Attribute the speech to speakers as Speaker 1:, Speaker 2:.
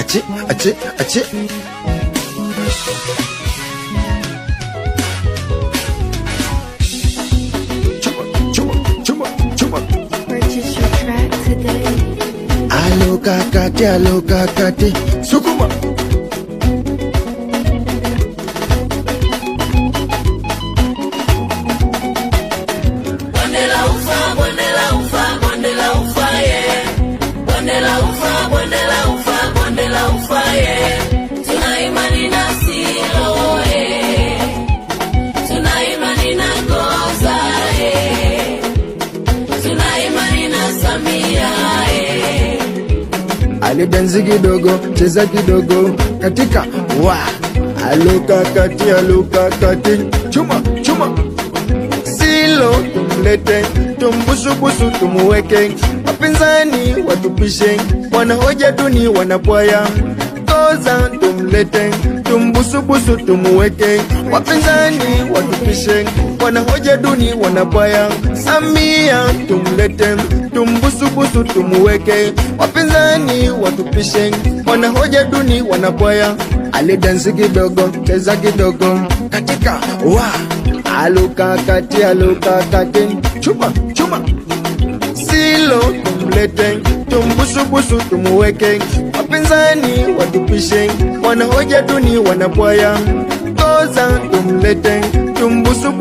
Speaker 1: ache, ache, ache.
Speaker 2: Purchase your track today.
Speaker 1: Alo kakati, sukuma.
Speaker 3: Bonde la ufa, bonde la ufa, bonde la ufa, yeah. Bonde la ufa, bonde la ufa, bonde la ufa, yeah. Tuna imani na Silo, yeah. Tuna imani na Ngoza, yeah. Tuna imani na Samia, yeah.
Speaker 1: Alidansi kidogo, cheza kidogo, katika wa. Alo kakati, chuma, chuma. Silo tumlete, tumbusubusu tumuweke, wapinzani watupishe, wanahoja duni wanapwaya. Ngoza tumlete, tumbusubusu tumuweke, wapinzani watupishe, wanahoja duni wanapwaya. Samia tumlete, tumbusubusu tumuweke, wapinzani watupishe, wanahoja duni wanapwaya. Alidansi kidogo, cheza kidogo, katika wa. Alo kakati, chuma, chuma. Silo tumlete, tumbusubusu tumuweke, wapinzani watupishe, wanahoja duni wanapwaya. Ngoza tumlete, tumbusubusu